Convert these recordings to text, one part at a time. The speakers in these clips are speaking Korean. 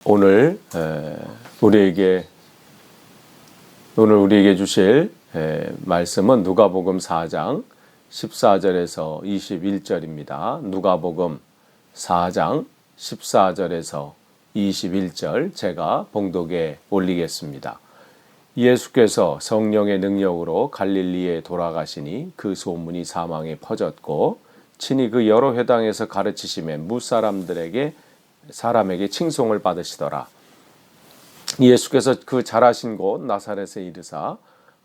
오늘 우리에게 주실 말씀은 누가복음 4장 14절에서 21절입니다. 누가복음 4장 14절에서 21절 제가 봉독에 올리겠습니다. 예수께서 성령의 능력으로 갈릴리에 돌아가시니 그 소문이 사방에 퍼졌고 친히 그 여러 회당에서 가르치심에 사람에게 칭송을 받으시더라. 예수께서 그 자라신 곳 나사렛에 이르사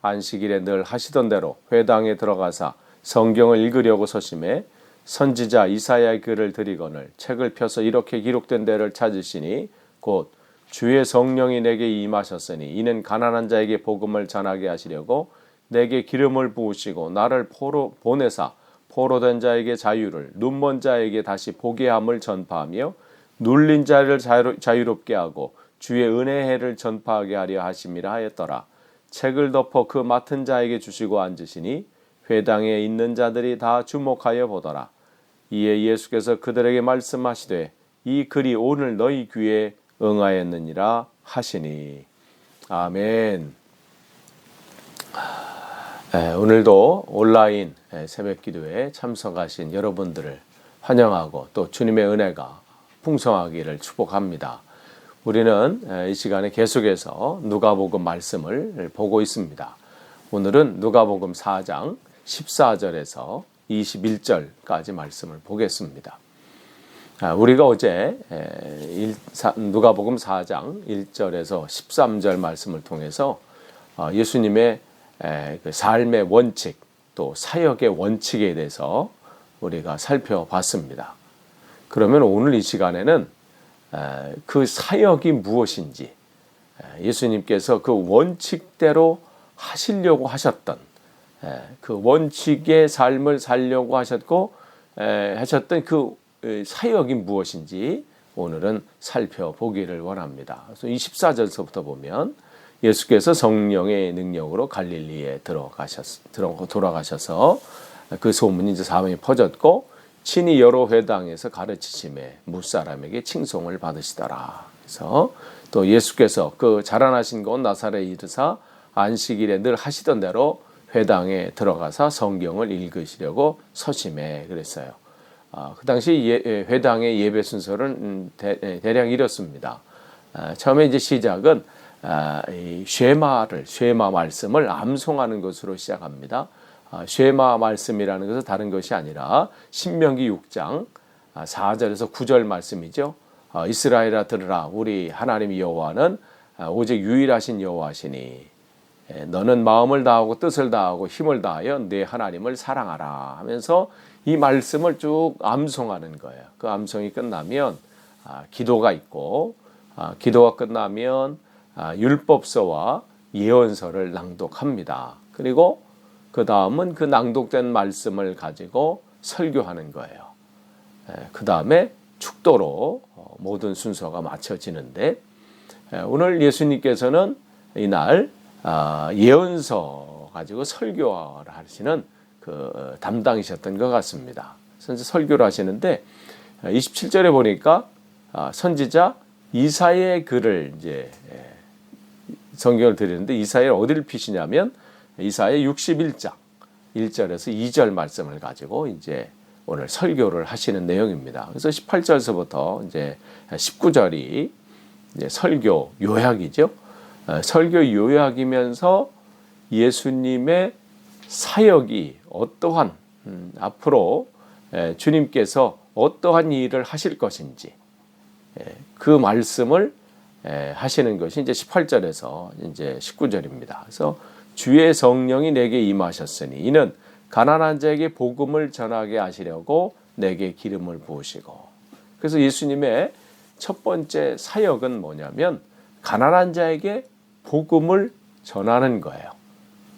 안식일에 늘 하시던 대로 회당에 들어가사 성경을 읽으려고 서심해 선지자 이사야의 글을 들이거늘 책을 펴서 이렇게 기록된 데를 찾으시니 곧 주의 성령이 내게 임하셨으니 이는 가난한 자에게 복음을 전하게 하시려고 내게 기름을 부으시고 나를 보내사 포로된 자에게 자유를 눈먼 자에게 다시 보게 함을 전파하며 눌린 자를 자유롭게 하고 주의 은혜의 해를 전파하게 하려 하심이라 하였더라. 책을 덮어 그 맡은 자에게 주시고 앉으시니 회당에 있는 자들이 다 주목하여 보더라. 이에 예수께서 그들에게 말씀하시되 이 글이 오늘 너희 귀에 응하였느니라 하시니. 아멘. 오늘도 온라인 새벽기도에 참석하신 여러분들을 환영하고 또 주님의 은혜가 풍성하기를 축복합니다. 우리는 이 시간에 계속해서 누가복음 말씀을 보고 있습니다. 오늘은 누가복음 4장 14절에서 21절까지 말씀을 보겠습니다. 우리가 어제 누가복음 4장 1절에서 13절 말씀을 통해서 예수님의 그 삶의 원칙 또 사역의 원칙에 대해서 우리가 살펴봤습니다. 그러면 오늘 이 시간에는 그 사역이 무엇인지 예수님께서 그 원칙대로 하시려고 하셨던 그 원칙의 삶을 살려고 하셨던 그 사역이 무엇인지 오늘은 살펴보기를 원합니다. 그래서 24절서부터 보면 예수께서 성령의 능력으로 갈릴리에 돌아가셔서 그 소문이 이제 사방에 퍼졌고 친히 여러 회당에서 가르치심에 무사람에게 칭송을 받으시더라. 그래서 또 예수께서 그 자라나신 곳 나사렛에 이르사 안식일에 늘 하시던 대로 회당에 들어가서 성경을 읽으시려고 서심해 그랬어요. 그 당시 회당의 예배 순서는 대략 이렇습니다. 처음에 이제 시작은 쉐마 말씀을 암송하는 것으로 시작합니다. 쉐마 말씀이라는 것은 다른 것이 아니라 신명기 6장 4절에서 9절 말씀이죠. 이스라엘아 들으라 우리 하나님 여호와는 오직 유일하신 여호와시니 너는 마음을 다하고 뜻을 다하고 힘을 다하여 내 하나님을 사랑하라 하면서 이 말씀을 쭉 암송하는 거예요. 그 암송이 끝나면 기도가 있고 기도가 끝나면 율법서와 예언서를 낭독합니다. 그리고 그 다음은 그 낭독된 말씀을 가지고 설교하는 거예요. 그 다음에 축도로 모든 순서가 마쳐지는데 오늘 예수님께서는 이날 예언서 가지고 설교를 하시는 그 담당이셨던 것 같습니다. 그래서 설교를 하시는데 27절에 보니까 선지자 이사야의 글을 이제 성경을 드리는데 이사야를 어디를 피시냐면 이사야 61장 1절에서 2절 말씀을 가지고 이제 오늘 설교를 하시는 내용입니다. 그래서 18절에서부터 이제 19절이 이제 설교 요약이죠. 설교 요약이면서 예수님의 사역이 어떠한 앞으로 주님께서 어떠한 일을 하실 것인지 그 말씀을 하시는 것이 이제 18절에서 이제 19절입니다. 그래서 주의 성령이 내게 임하셨으니 이는 가난한 자에게 복음을 전하게 하시려고 내게 기름을 부으시고. 그래서 예수님의 첫 번째 사역은 뭐냐면 가난한 자에게 복음을 전하는 거예요.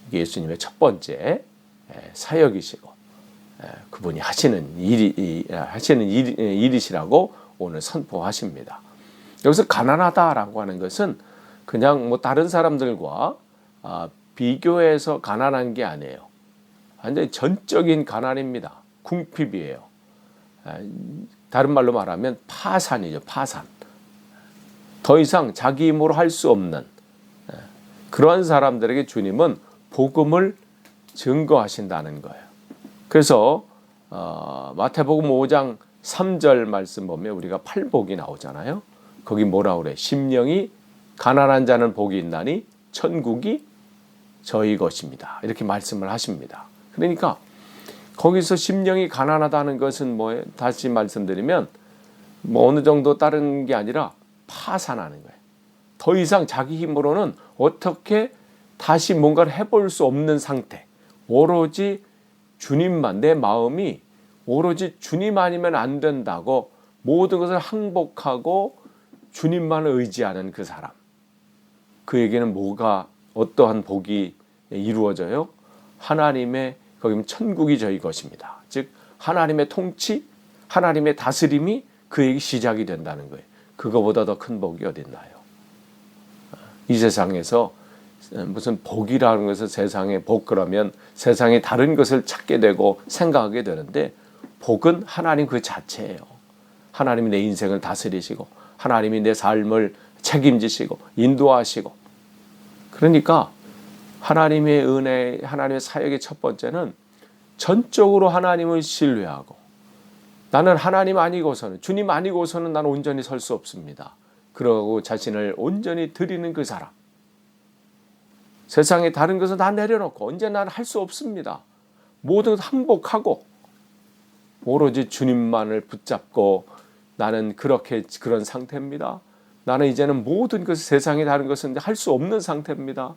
이게 예수님의 첫 번째 사역이시고 그분이 하시는 일이시라고 오늘 선포하십니다. 여기서 가난하다라고 하는 것은 그냥 뭐 다른 사람들과 비교해서 가난한 게 아니에요. 완전히 전적인 가난입니다. 궁핍이에요. 다른 말로 말하면 파산이죠. 파산. 더 이상 자기 힘으로 할 수 없는 그러한 사람들에게 주님은 복음을 증거하신다는 거예요. 그래서 마태복음 5장 3절 말씀 보면 우리가 팔복이 나오잖아요. 거기 뭐라 그래? 심령이 가난한 자는 복이 있나니 천국이 저희 것입니다. 이렇게 말씀을 하십니다. 그러니까 거기서 심령이 가난하다는 것은 뭐예요? 다시 말씀드리면 어느 정도 다른 게 아니라 파산하는 거예요. 더 이상 자기 힘으로는 어떻게 다시 뭔가를 해볼 수 없는 상태. 오로지 주님만, 내 마음이 오로지 주님 아니면 안 된다고 모든 것을 항복하고 주님만을 의지하는 그 사람. 그에게는 어떠한 복이 이루어져요? 하나님의, 거기는 천국이 저희 것입니다. 즉 하나님의 통치, 하나님의 다스림이 그에게 시작이 된다는 거예요. 그거보다 더 큰 복이 어딨나요? 이 세상에서 무슨 복이라는 것을 세상의 복 그러면 세상의 다른 것을 찾게 되고 생각하게 되는데 복은 하나님 그 자체예요. 하나님이 내 인생을 다스리시고 하나님이 내 삶을 책임지시고 인도하시고, 그러니까 하나님의 은혜, 하나님의 사역의 첫 번째는 전적으로 하나님을 신뢰하고, 나는 하나님 아니고서는, 주님 아니고서는 나는 온전히 설 수 없습니다. 그러고 자신을 온전히 드리는 그 사람. 세상에 다른 것은 다 내려놓고 언제나 나는 할 수 없습니다. 모든 것 항복하고 오로지 주님만을 붙잡고 나는 그런 상태입니다. 나는 이제는 모든 것, 세상에 다른 것은 할 수 없는 상태입니다.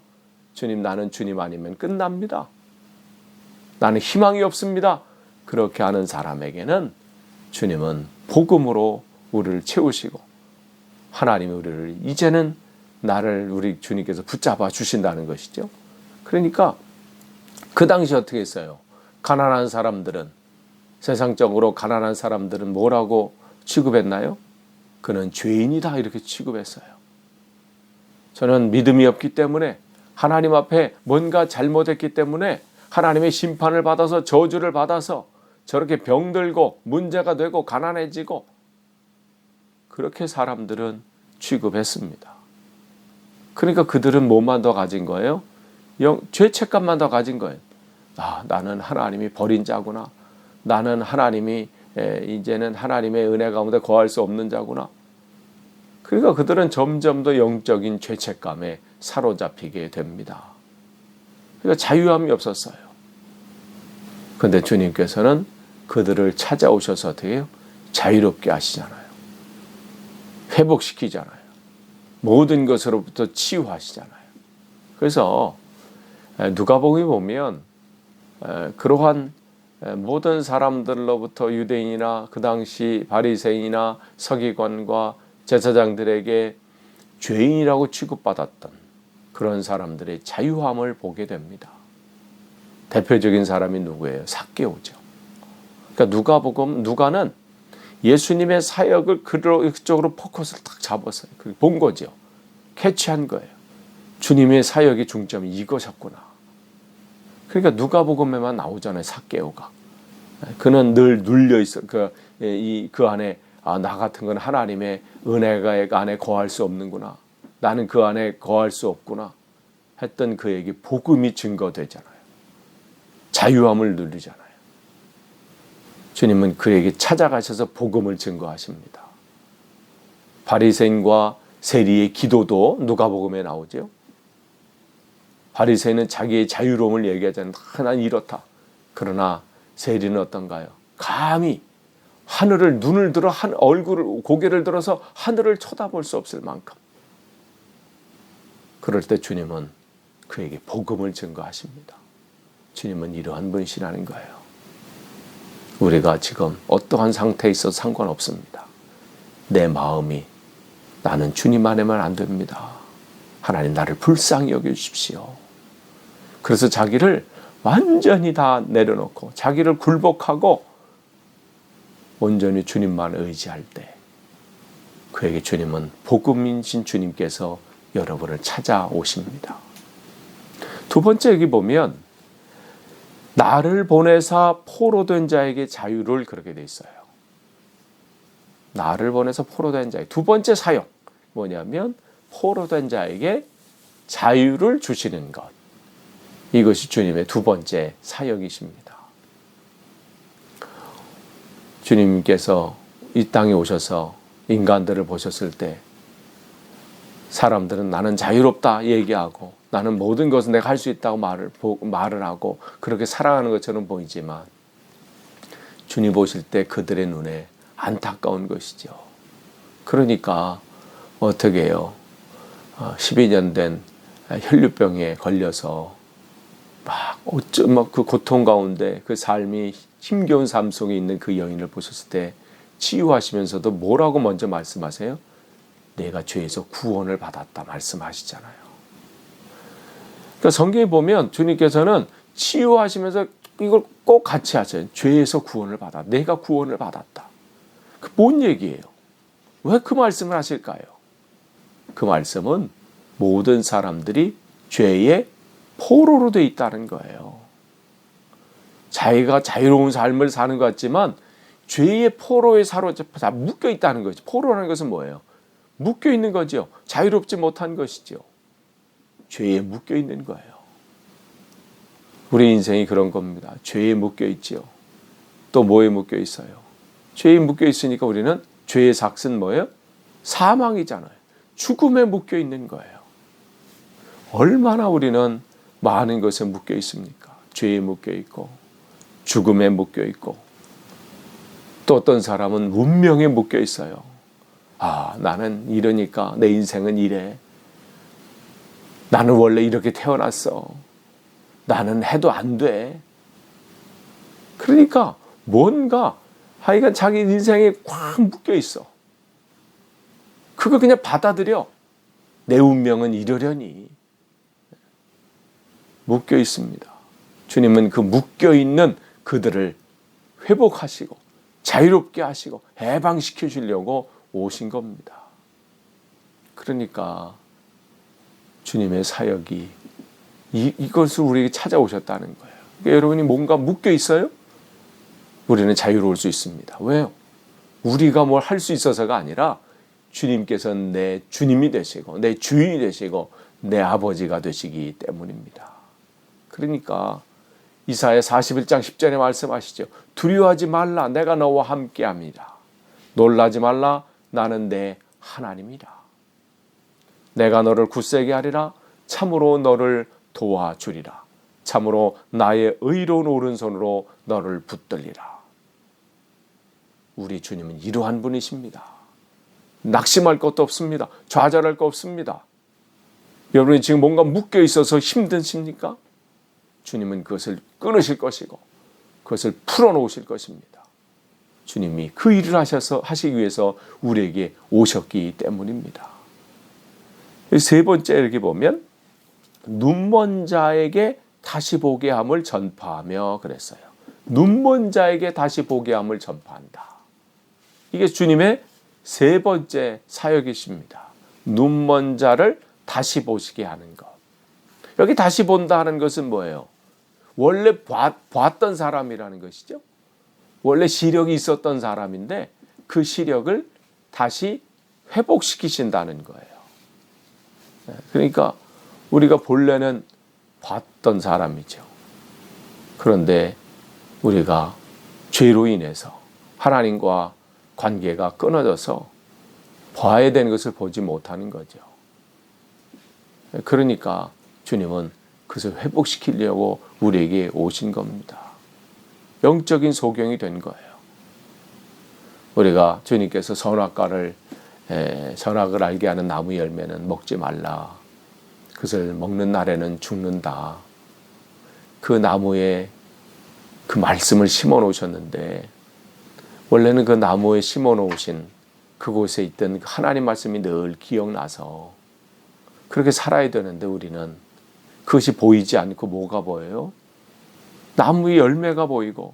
주님, 나는 주님 아니면 끝납니다. 나는 희망이 없습니다. 그렇게 하는 사람에게는 주님은 복음으로 우리를 채우시고 하나님이 우리를 이제는 우리 주님께서 붙잡아 주신다는 것이죠. 그러니까 그 당시 어떻게 했어요? 가난한 사람들은, 세상적으로 가난한 사람들은 뭐라고 취급했나요? 그는 죄인이다 이렇게 취급했어요. 저는 믿음이 없기 때문에, 하나님 앞에 뭔가 잘못했기 때문에 하나님의 심판을 받아서 저주를 받아서 저렇게 병들고 문제가 되고 가난해지고, 그렇게 사람들은 취급했습니다. 그러니까 그들은 뭐만 더 가진 거예요? 죄책감만 더 가진 거예요. 나는 하나님이 버린 자구나. 나는 이제는 하나님의 은혜 가운데 거할 수 없는 자구나. 그러니까 그들은 점점 더 영적인 죄책감에 사로잡히게 됩니다. 그러니까 자유함이 없었어요. 그런데 주님께서는 그들을 찾아오셔서 어떻게 해요? 자유롭게 하시잖아요. 회복시키잖아요. 모든 것으로부터 치유하시잖아요. 그래서 누가복음에 보면 그러한 모든 사람들로부터 유대인이나 그 당시 바리새인이나 서기관과 제사장들에게 죄인이라고 취급받았던 그런 사람들의 자유함을 보게 됩니다. 대표적인 사람이 누구예요? 삭개오죠. 그러니까 누가는 예수님의 사역을 그쪽으로 포커스를 딱 잡았어요. 본 거죠. 캐치한 거예요. 주님의 사역의 중점이 이것이었구나. 그러니까 누가복음에만 나오잖아요. 삭개오가. 그는 늘 눌려 있어. 그 안에 나 같은 건 하나님의 은혜가 안에 거할 수 없는구나. 나는 그 안에 거할 수 없구나. 했던 그에게 복음이 증거되잖아요. 자유함을 누리잖아요. 주님은 그에게 찾아가셔서 복음을 증거하십니다. 바리새인과 세리의 기도도 누가복음에 나오죠. 바리새인은 자기의 자유로움을 얘기하잖아요. 난 이렇다. 그러나 세리는 어떤가요? 감히 하늘을 눈을 들어 고개를 들어서 하늘을 쳐다볼 수 없을 만큼. 그럴 때 주님은 그에게 복음을 증거하십니다. 주님은 이러한 분이시라는 거예요. 우리가 지금 어떠한 상태에 있어도 상관없습니다. 내 마음이 나는 주님 안에만 안 됩니다. 하나님 나를 불쌍히 여겨주십시오. 그래서 자기를 완전히 다 내려놓고 자기를 굴복하고 온전히 주님만 의지할 때 그에게 주님은 복음이신 주님께서 여러분을 찾아오십니다. 두 번째 여기 보면 나를 보내사 포로된 자에게 자유를 그렇게 돼 있어요. 나를 보내서 포로된 자에게 두 번째 사역. 뭐냐면 포로된 자에게 자유를 주시는 것. 이것이 주님의 두 번째 사역이십니다. 주님께서 이 땅에 오셔서 인간들을 보셨을 때 사람들은 나는 자유롭다 얘기하고 나는 모든 것을 내가 할 수 있다고 말을 하고 그렇게 살아가는 것처럼 보이지만 주님 보실 때 그들의 눈에 안타까운 것이죠. 그러니까 어떻게 해요? 12년 된 혈류병에 걸려서 막 그 고통 가운데 그 삶이 힘겨운 삶 속에 있는 그 여인을 보셨을 때 치유하시면서도 뭐라고 먼저 말씀하세요? 내가 죄에서 구원을 받았다 말씀하시잖아요. 그러니까 성경에 보면 주님께서는 치유하시면서 이걸 꼭 같이 하세요. 죄에서 구원을 받아. 내가 구원을 받았다. 그 뭔 얘기예요? 왜 그 말씀을 하실까요? 그 말씀은 모든 사람들이 죄의 포로로 되어 있다는 거예요. 자기가 자유로운 삶을 사는 것 같지만 죄의 포로에 사로잡혀 다 묶여 있다는 거죠. 포로라는 것은 뭐예요? 묶여 있는 거죠. 자유롭지 못한 것이죠. 죄에 묶여 있는 거예요. 우리 인생이 그런 겁니다. 죄에 묶여 있지요. 또 뭐에 묶여 있어요? 죄에 묶여 있으니까 우리는 죄의 삭은 뭐예요? 사망이잖아요. 죽음에 묶여 있는 거예요. 얼마나 우리는 많은 것에 묶여 있습니까? 죄에 묶여 있고 죽음에 묶여 있고 또 어떤 사람은 운명에 묶여 있어요. 나는 이러니까 내 인생은 이래. 나는 원래 이렇게 태어났어. 나는 해도 안 돼. 그러니까 뭔가 하여간 자기 인생에 꽉 묶여 있어. 그걸 그냥 받아들여. 내 운명은 이러려니. 묶여 있습니다. 주님은 그 묶여 있는 그들을 회복하시고 자유롭게 하시고 해방시켜 주려고 오신 겁니다. 그러니까 주님의 사역이 이것을 우리에게 찾아오셨다는 거예요. 그러니까 여러분이 뭔가 묶여 있어요? 우리는 자유로울 수 있습니다. 왜요? 우리가 뭘 할 수 있어서가 아니라 주님께서 내 주님이 되시고 내 주인이 되시고 내 아버지가 되시기 때문입니다. 그러니까 이사야 41장 10절에 말씀하시죠. 두려워하지 말라. 내가 너와 함께합니다. 놀라지 말라. 나는 내 하나님이라. 내가 너를 굳세게 하리라. 참으로 너를 도와주리라. 참으로 나의 의로운 오른손으로 너를 붙들리라. 우리 주님은 이러한 분이십니다. 낙심할 것도 없습니다. 좌절할 것 없습니다. 여러분이 지금 뭔가 묶여 있어서 힘드십니까? 주님은 그것을 끊으실 것이고 그것을 풀어놓으실 것입니다. 주님이 그 일을 하시기 위해서 우리에게 오셨기 때문입니다. 세 번째 이렇게 보면 눈먼 자에게 다시 보게 함을 전파하며 그랬어요. 눈먼 자에게 다시 보게 함을 전파한다. 이게 주님의 세 번째 사역이십니다. 눈먼 자를 다시 보시게 하는 것. 여기 다시 본다 하는 것은 뭐예요? 원래 봤던 사람이라는 것이죠. 원래 시력이 있었던 사람인데 그 시력을 다시 회복시키신다는 거예요. 그러니까 우리가 본래는 봤던 사람이죠. 그런데 우리가 죄로 인해서 하나님과 관계가 끊어져서 봐야 되는 것을 보지 못하는 거죠. 그러니까 주님은 그것을 회복시키려고 우리에게 오신 겁니다. 영적인 소경이 된 거예요. 우리가 주님께서 선악과를 선악을 알게 하는 나무 열매는 먹지 말라. 그것을 먹는 날에는 죽는다. 그 나무에 그 말씀을 심어 놓으셨는데 원래는 그 나무에 심어 놓으신 그곳에 있던 하나님 말씀이 늘 기억나서 그렇게 살아야 되는데 우리는 그것이 보이지 않고 뭐가 보여요? 나무의 열매가 보이고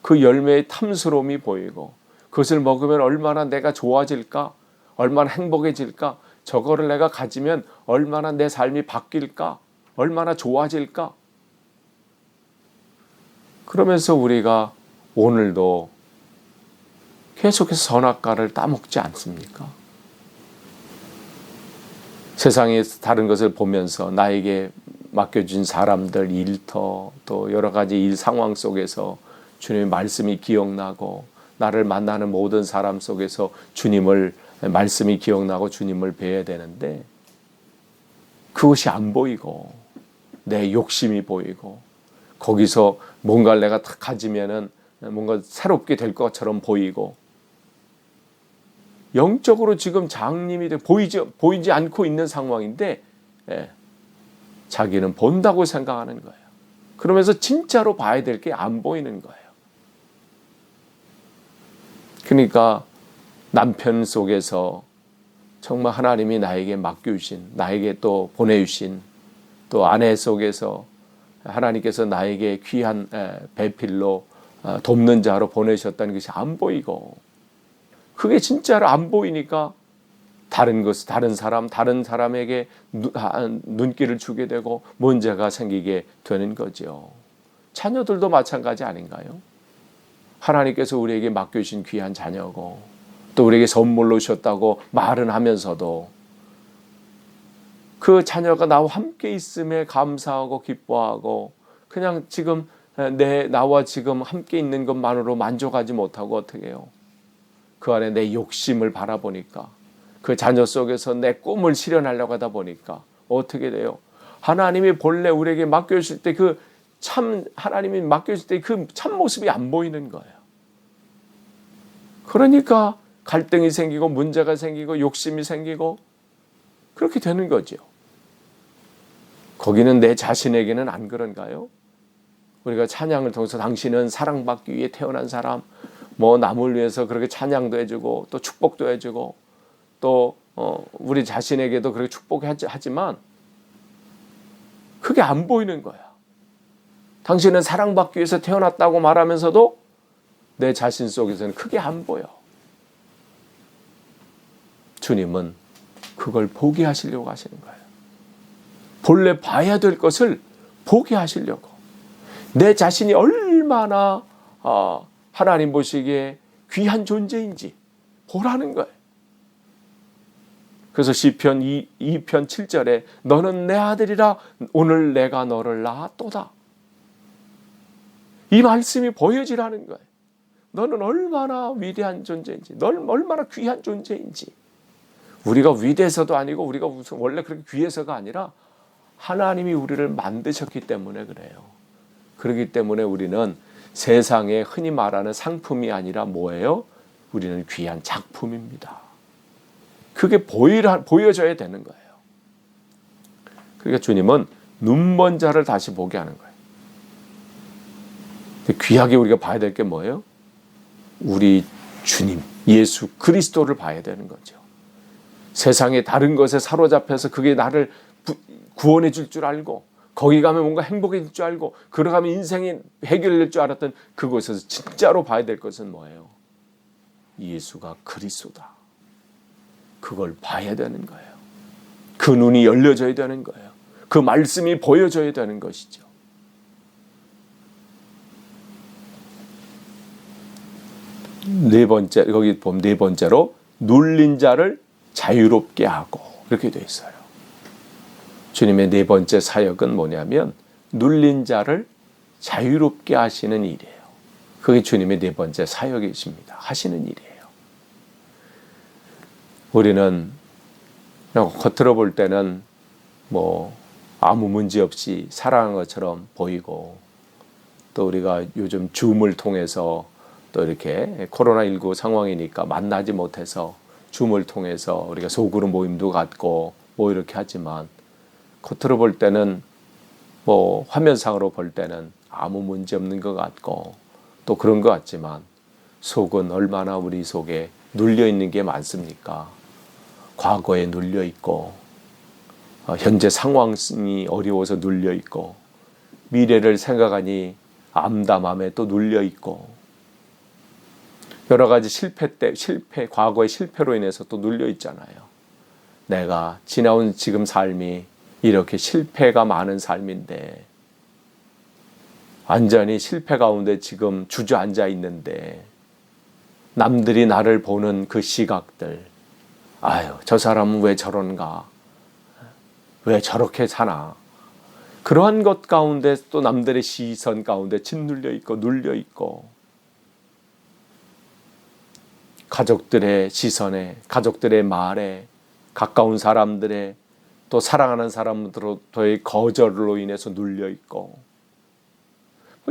그 열매의 탐스러움이 보이고 그것을 먹으면 얼마나 내가 좋아질까? 얼마나 행복해질까? 저거를 내가 가지면 얼마나 내 삶이 바뀔까? 얼마나 좋아질까? 그러면서 우리가 오늘도 계속해서 선악과를 따먹지 않습니까? 세상의 다른 것을 보면서 나에게 맡겨준 사람들, 일터, 또 여러 가지 일 상황 속에서 주님의 말씀이 기억나고, 나를 만나는 모든 사람 속에서 주님을 말씀이 기억나고 주님을 뵈야 되는데, 그것이 안 보이고 내 욕심이 보이고, 거기서 뭔가를 내가 다 가지면은 뭔가 새롭게 될 것처럼 보이고, 영적으로 지금 장님이 보이지 않고 있는 상황인데, 자기는 본다고 생각하는 거예요. 그러면서 진짜로 봐야 될 게 안 보이는 거예요. 그러니까 남편 속에서 정말 하나님이 나에게 맡겨주신, 나에게 또 보내주신, 또 아내 속에서 하나님께서 나에게 귀한 배필로 돕는 자로 보내셨다는 것이 안 보이고, 그게 진짜로 안 보이니까 다른 사람에게 눈길을 주게 되고 문제가 생기게 되는 거죠. 자녀들도 마찬가지 아닌가요? 하나님께서 우리에게 맡겨주신 귀한 자녀고, 또 우리에게 선물로 주셨다고 말은 하면서도 그 자녀가 나와 함께 있음에 감사하고 기뻐하고, 그냥 지금 나와 지금 함께 있는 것만으로 만족하지 못하고 어떻게 해요? 그 안에 내 욕심을 바라보니까, 그 자녀 속에서 내 꿈을 실현하려고 하다 보니까 어떻게 돼요? 하나님이 본래 우리에게 맡겨주실 때 하나님이 맡겨주실 때 그 참모습이 안 보이는 거예요. 그러니까 갈등이 생기고 문제가 생기고 욕심이 생기고 그렇게 되는 거죠. 거기는 내 자신에게는 안 그런가요? 우리가 찬양을 통해서 당신은 사랑받기 위해 태어난 사람, 남을 위해서 그렇게 찬양도 해주고 또 축복도 해주고, 또 우리 자신에게도 그렇게 축복하지만 그게 안 보이는 거야. 당신은 사랑받기 위해서 태어났다고 말하면서도 내 자신 속에서는 크게 안 보여. 주님은 그걸 보게 하시려고 하시는 거예요. 본래 봐야 될 것을 보게 하시려고. 내 자신이 얼마나 하나님 보시기에 귀한 존재인지 보라는 거예요. 그래서 시편 2편 7절에 너는 내 아들이라 오늘 내가 너를 낳았도다. 이 말씀이 보여지라는 거예요. 너는 얼마나 위대한 존재인지, 너는 얼마나 귀한 존재인지. 우리가 위대해서도 아니고 우리가 원래 그렇게 귀해서가 아니라 하나님이 우리를 만드셨기 때문에 그래요. 그렇기 때문에 우리는 세상에 흔히 말하는 상품이 아니라 뭐예요? 우리는 귀한 작품입니다. 그게 보여져야 되는 거예요. 그러니까 주님은 눈먼 자를 다시 보게 하는 거예요. 귀하게 우리가 봐야 될 게 뭐예요? 우리 주님, 예수 그리스도를 봐야 되는 거죠. 세상의 다른 것에 사로잡혀서 그게 나를 구원해 줄 줄 알고, 거기 가면 뭔가 행복해질 줄 알고, 그러가면 인생이 해결될 줄 알았던 그곳에서 진짜로 봐야 될 것은 뭐예요? 예수가 그리스도다. 그걸 봐야 되는 거예요. 그 눈이 열려져야 되는 거예요. 그 말씀이 보여져야 되는 것이죠. 거기 보면 네 번째로 눌린 자를 자유롭게 하고, 그렇게 되어 있어요. 주님의 네 번째 사역은 뭐냐면 눌린 자를 자유롭게 하시는 일이에요. 그게 주님의 네 번째 사역이십니다. 하시는 일이에요. 우리는 겉으로 볼 때는 아무 문제 없이 살아가는 것처럼 보이고, 또 우리가 요즘 줌을 통해서 또 이렇게 코로나19 상황이니까 만나지 못해서 줌을 통해서 우리가 소그룹 모임도 갖고 이렇게 하지만, 겉으로 볼 때는 화면상으로 볼 때는 아무 문제 없는 것 같고 또 그런 것 같지만, 속은 얼마나 우리 속에 눌려 있는 게 많습니까? 과거에 눌려 있고, 현재 상황이 어려워서 눌려 있고, 미래를 생각하니 암담함에 또 눌려 있고, 여러 가지 과거의 실패로 인해서 또 눌려 있잖아요. 내가 지나온 지금 삶이 이렇게 실패가 많은 삶인데, 완전히 실패 가운데 지금 주저앉아 있는데, 남들이 나를 보는 그 시각들, 저 사람은 왜 저런가? 왜 저렇게 사나? 그러한 것 가운데 또 남들의 시선 가운데 짓눌려 있고 눌려 있고 가족들의 시선에, 가족들의 말에, 가까운 사람들의 또 사랑하는 사람들의 거절로 인해서 눌려 있고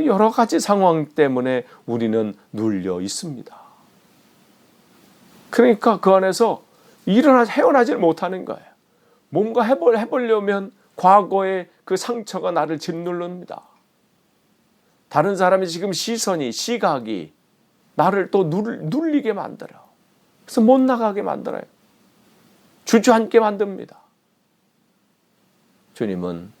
여러 가지 상황 때문에 우리는 눌려 있습니다. 그러니까 그 안에서 헤어나질 못하는 거예요. 뭔가 해보려면 과거의 그 상처가 나를 짓누릅니다. 다른 사람의 지금 시각이 나를 또 눌리게 만들어. 그래서 못 나가게 만들어요. 주저앉게 만듭니다. 주님은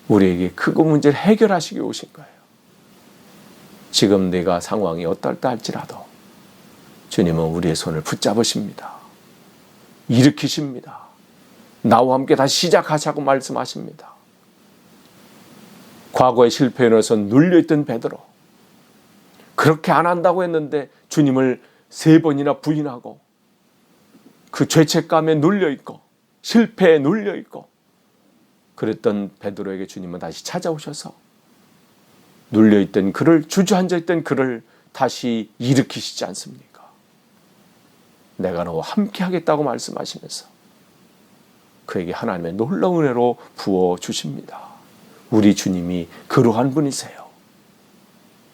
우리에게 그 문제를 해결하시기 오신 거예요. 지금 내가 상황이 어떨다 할지라도 주님은 우리의 손을 붙잡으십니다. 일으키십니다. 나와 함께 다시 시작하자고 말씀하십니다. 과거의 실패에서 눌려있던 베드로, 그렇게 안 한다고 했는데 주님을 3번이나 부인하고 그 죄책감에 눌려있고 실패에 눌려있고 그랬던 베드로에게 주님은 다시 찾아오셔서 눌려있던 그를, 주저앉아있던 그를 다시 일으키시지 않습니까? 내가 너와 함께 하겠다고 말씀하시면서 그에게 하나님의 놀라운 은혜로 부어주십니다. 우리 주님이 그러한 분이세요.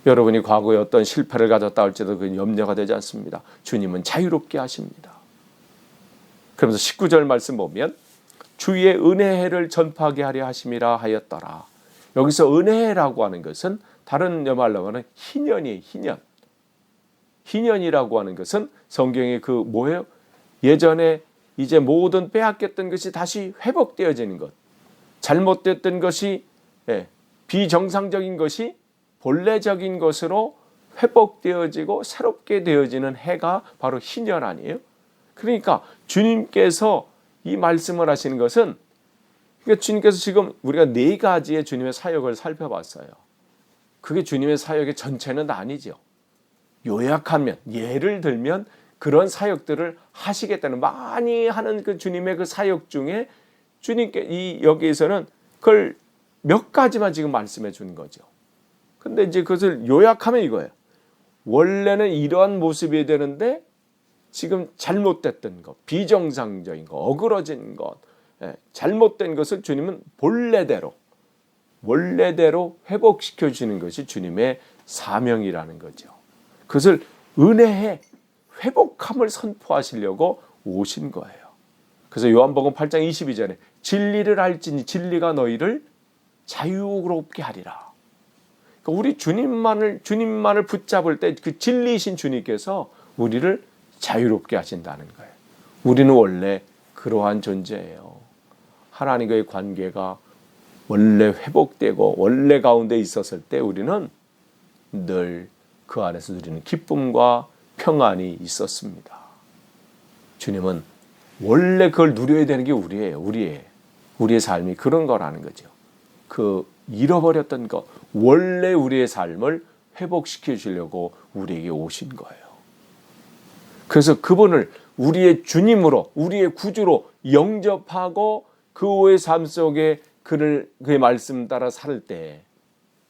여러분이 과거에 어떤 실패를 가졌다 할지라도 그 염려가 되지 않습니다. 주님은 자유롭게 하십니다. 그러면서 19절 말씀 보면 주의 은혜를 전파하게 하려 하심이라 하였더라. 여기서 은혜라고 하는 것은 다른 말로 하면 희년이에요. 희년이라고 하는 것은 성경에 그 뭐예요? 예전에 이제 모든 빼앗겼던 것이 다시 회복되어지는 것, 잘못됐던 것이 비정상적인 것이 본래적인 것으로 회복되어지고 새롭게 되어지는 해가 바로 희년 아니에요? 그러니까 주님께서 이 말씀을 하시는 것은, 그러니까 주님께서 지금 우리가 4가지의 주님의 사역을 살펴봤어요. 그게 주님의 사역의 전체는 아니죠. 요약하면, 예를 들면 그런 사역들을 하시겠다는, 많이 하는 그 주님의 그 사역 중에 주님께 여기에서는 그걸 몇 가지만 지금 말씀해 주는 거죠. 근데 이제 그것을 요약하면 이거예요. 원래는 이러한 모습이 되는데 지금 잘못됐던 것, 비정상적인 것, 어그러진 것, 잘못된 것을 주님은 원래대로 회복시켜 주는 것이 주님의 사명이라는 거죠. 그것을 은혜의 회복함을 선포하시려고 오신 거예요. 그래서 요한복음 8장 22절에 진리를 알지니 진리가 너희를 자유롭게 하리라. 그러니까 우리 주님만을 붙잡을 때 그 진리이신 주님께서 우리를 자유롭게 하신다는 거예요. 우리는 원래 그러한 존재예요. 하나님과의 관계가 원래 회복되고 원래 가운데 있었을 때 우리는 늘 그 안에서 누리는 기쁨과 평안이 있었습니다. 주님은 원래 그걸 누려야 되는 게 우리예요. 우리의 삶이 그런 거라는 거죠. 그 잃어버렸던 것, 원래 우리의 삶을 회복시켜 주려고 우리에게 오신 거예요. 그래서 그분을 우리의 주님으로, 우리의 구주로 영접하고 그 후의 삶 속에 그의 말씀 따라 살 때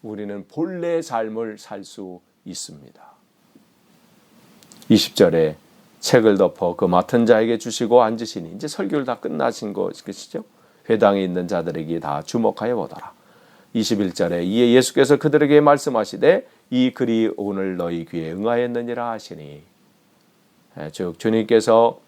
우리는 본래의 삶을 살 수 있습니다. 20절에 책을 덮어 그 맡은 자에게 주시고 앉으시니, 이제 설교를 다 끝나신 것이죠. 회당에 있는 자들에게 다 주목하여 보더라. 21절에 이에 예수께서 그들에게 말씀하시되 이 글이 오늘 너희 귀에 응하였느니라 하시니, 즉 주님께서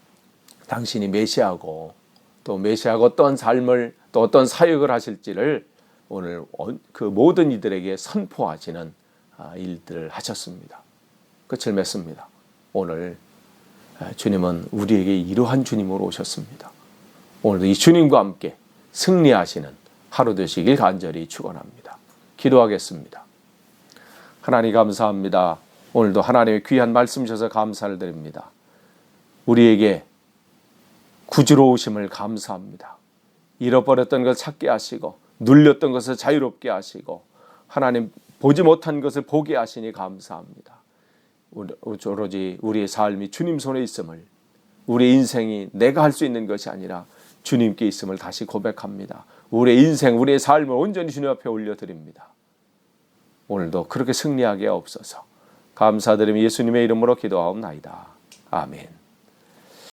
당신이 메시아고 또 메시아가 어떤 삶을 또 어떤 사역을 하실지를 오늘 그 모든 이들에게 선포하시는 일들을 하셨습니다. 끝을 맺습니다. 오늘 주님은 우리에게 이러한 주님으로 오셨습니다. 오늘도 이 주님과 함께 승리하시는 하루 되시길 간절히 축원합니다. 기도하겠습니다. 하나님 감사합니다. 오늘도 하나님의 귀한 말씀 주셔서 감사를 드립니다. 우리에게 구주로 오심을 감사합니다. 잃어버렸던 것을 찾게 하시고 눌렸던 것을 자유롭게 하시고 하나님 보지 못한 것을 보게 하시니 감사합니다. 오로지 우리의 삶이 주님 손에 있음을, 우리의 인생이 내가 할 수 있는 것이 아니라 주님께 있음을 다시 고백합니다. 우리의 인생, 우리의 삶을 온전히 주님 앞에 올려드립니다. 오늘도 그렇게 승리하게 하옵소서. 감사드리며 예수님의 이름으로 기도하옵나이다. 아멘.